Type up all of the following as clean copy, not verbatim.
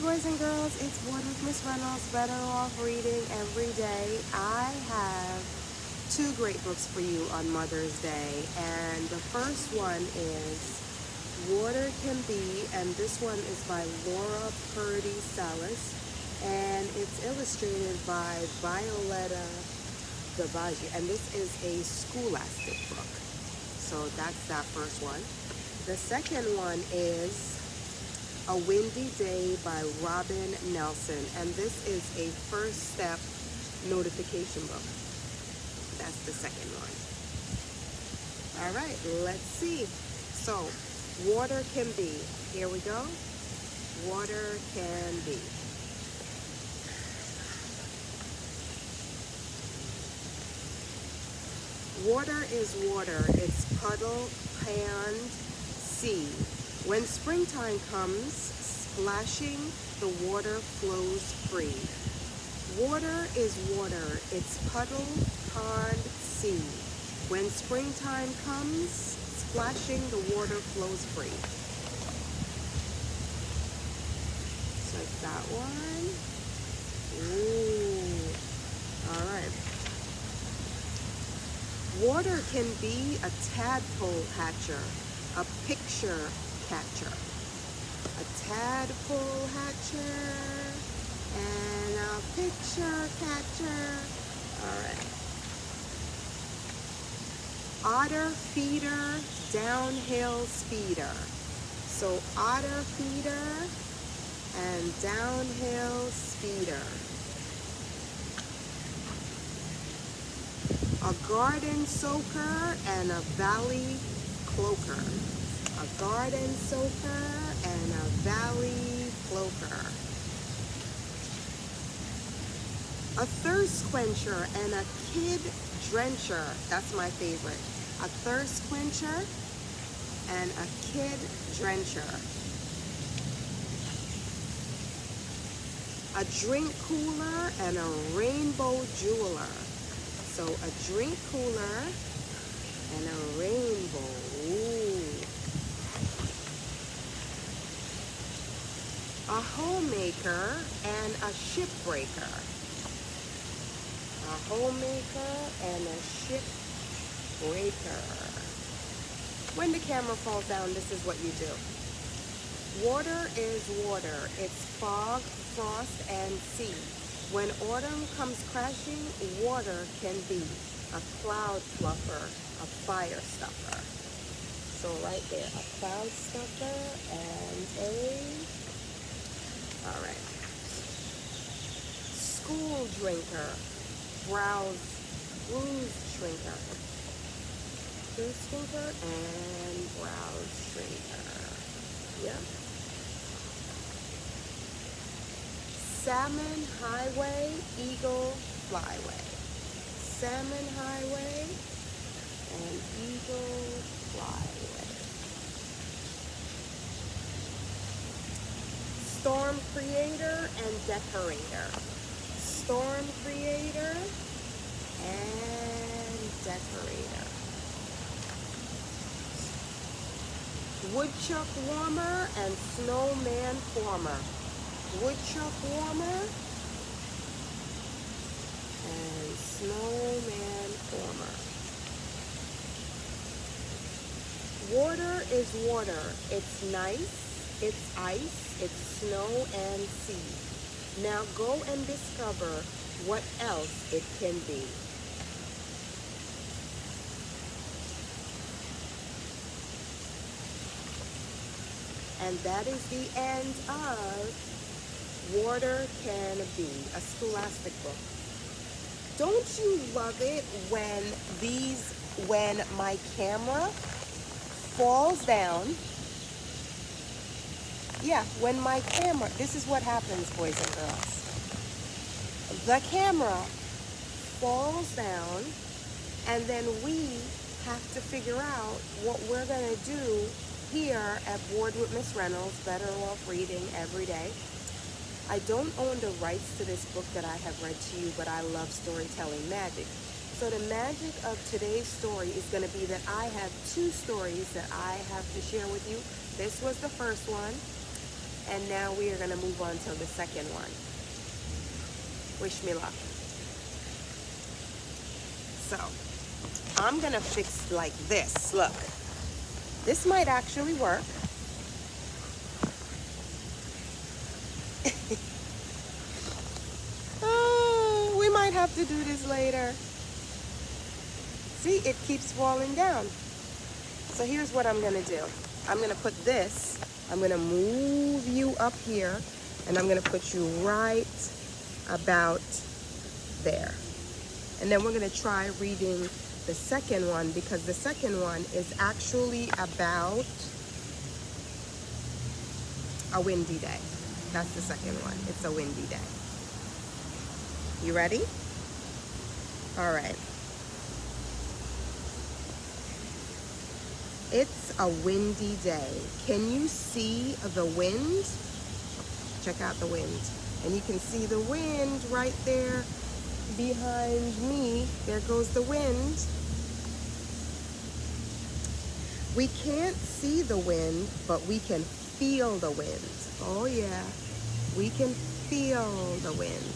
boys and girls, it's B.O.R.E.D with Miss Reynolds, Better Off Reading Every Day. I have two great books for you on Mother's Day, and the first one is Water Can Be, and this one is by Laura Purdy Salas, and it's illustrated by Violetta Gavaji, and this is a scholastic book. So that's that first one. The second one is A Windy Day by Robin Nelson, and this is a first step notification book. That's the second one. All right, let's see. So, Water Can Be. Here we go. Water Can Be. Water is water. It's puddle, pond, sea. When springtime comes, splashing, the water flows free. Water is water. It's puddle, pond, sea. When springtime comes, splashing, the water flows free. So it's that one. Ooh. All right. Water can be a tadpole hatcher, a picture catcher, a tadpole hatcher, and a picture catcher. All right. Otter feeder, downhill speeder. So otter feeder and downhill speeder. A garden soaker and a valley cloaker. A garden soaker and a valley cloaker. A thirst quencher and a kid drencher. That's my favorite. A thirst quencher and a kid drencher. A drink cooler and a rainbow jeweler. So a drink cooler and a rainbow. Ooh. A homemaker and a shipbreaker. A homemaker and a shipbreaker. When the camera falls down, this is what you do. Water is water. It's fog, frost, and sea. When autumn comes crashing, water can be a cloud fluffer, a fire stuffer. So right there, a cloud stuffer and all right. School drinker, bruise shrinker. Bruise shrinker and browse shrinker. Yeah. Salmon highway, eagle flyway. Salmon highway and eagle flyway. Storm creator and decorator. Storm creator and decorator. Woodchuck warmer and snowman former. Woodchuck warmer and snowman former. Water is water. It's nice, it's ice, it's snow and sea. Now go and discover what else it can be. And that is the end of Water Can Be, a scholastic book. Don't you love it when my camera falls down? Yeah, when my camera, this is what happens, boys and girls. The camera falls down, and then we have to figure out what we're gonna do here at B.O.R.E.D with Miss Reynolds, Better Off Reading Every Day. I don't own the rights to this book that I have read to you, but I love storytelling magic. So the magic of today's story is going to be that I have two stories that I have to share with you. This was the first one, And now we are going to move on to the second one. Wish me luck. So, I'm going to fix like this. Look, this might actually work. Oh, we might have to do this later. See, it keeps falling down. So here's what I'm going to do. I'm going to put this, I'm going to move you up here, and I'm going to put you right about there. And then we're going to try reading the second one, because the second one is actually about a windy day. That's the second one. It's a windy day. You ready? All right. It's a windy day. Can you see the wind? Check out the wind. And you can see the wind right there behind me. There goes the wind. We can't see the wind, but we can feel the wind. Oh yeah, we can feel the wind.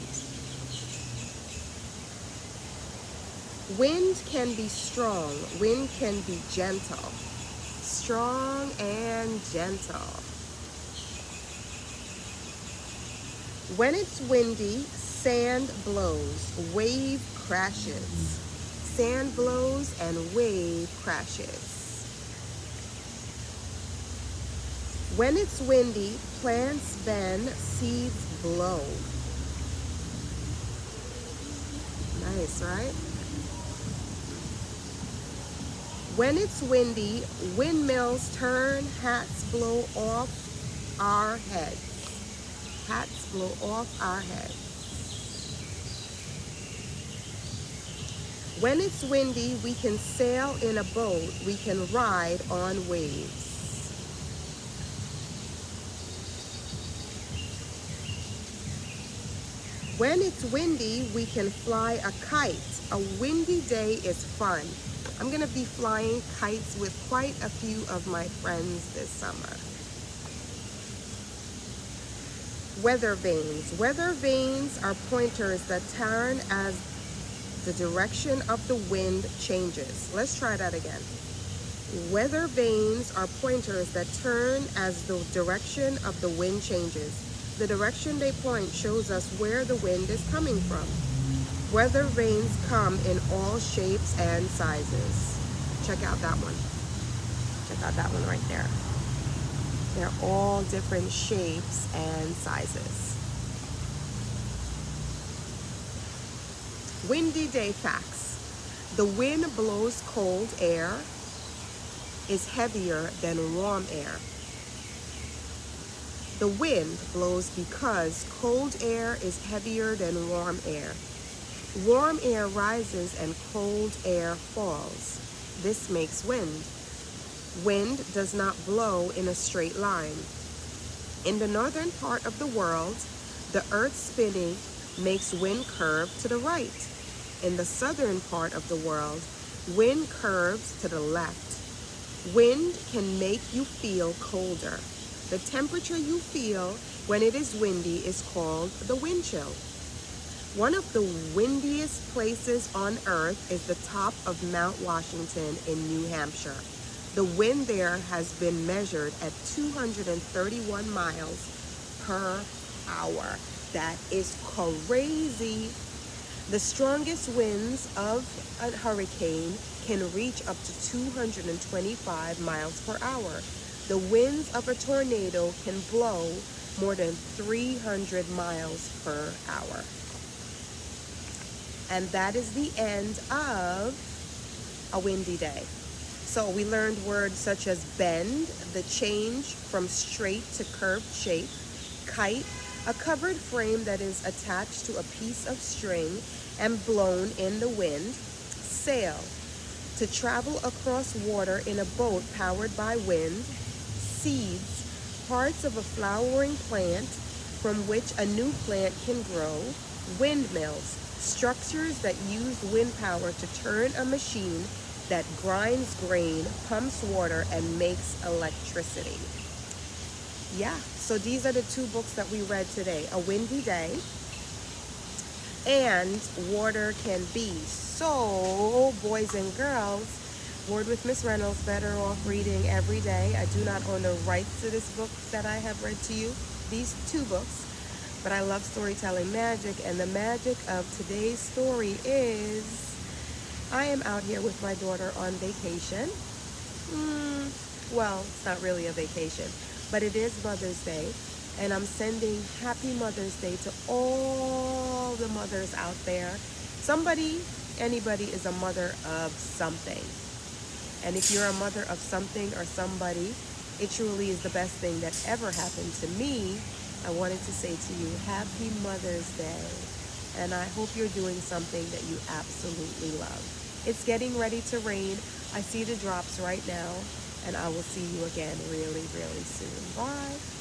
Wind can be strong. Wind can be gentle. Strong and gentle. When it's windy, sand blows, wave crashes. Sand blows and wave crashes. When it's windy, plants bend, seeds blow. Nice, right? When it's windy, windmills turn, hats blow off our heads. Hats blow off our heads. When it's windy, we can sail in a boat, we can ride on waves. When it's windy, we can fly a kite. A windy day is fun. I'm going to be flying kites with quite a few of my friends this summer. Weather vanes. Weather vanes are pointers that turn as the direction of the wind changes. Let's try that again. Weather vanes are pointers that turn as the direction of the wind changes. The direction they point shows us where the wind is coming from. Weather vanes come in all shapes and sizes. Check out that one. Check out that one right there. They're all different shapes and sizes. Windy day facts. The wind blows cold air, is heavier than warm air. The wind blows because cold air is heavier than warm air. Warm air rises and cold air falls. This makes wind. Wind does not blow in a straight line. In the northern part of the world, the earth spinning makes wind curve to the right. In the southern part of the world, wind curves to the left. Wind can make you feel colder. The temperature you feel when it is windy is called the wind chill. One of the windiest places on earth is the top of Mount Washington in New Hampshire. The wind there has been measured at 231 miles per hour. That is crazy. The strongest winds of a hurricane can reach up to 225 miles per hour. The winds of a tornado can blow more than 300 miles per hour. And that is the end of a windy day. So we learned words such as bend, the change from straight to curved shape, kite, a covered frame that is attached to a piece of string and blown in the wind, sail, to travel across water in a boat powered by wind, seeds, parts of a flowering plant from which a new plant can grow, windmills, structures that use wind power to turn a machine that grinds grain, pumps water, and makes electricity. yeah, so these are the two books that we read today: A Windy Day and Water Can Be. So, boys and girls, Word with Miss Reynolds, better off reading every day. I do not own the rights to this book that I have read to you, these two books, but I love storytelling magic, and the magic of today's story is I am out here with my daughter on vacation. Well, it's not really a vacation, but it is Mother's Day, and I'm sending Happy Mother's Day to all the mothers out there. Somebody, anybody is a mother of something. And if you're a mother of something or somebody, it truly is the best thing that ever happened to me. I wanted to say to you, Happy Mother's Day. And I hope you're doing something that you absolutely love. It's getting ready to rain. I see the drops right now, and I will see you again really, really soon. Bye.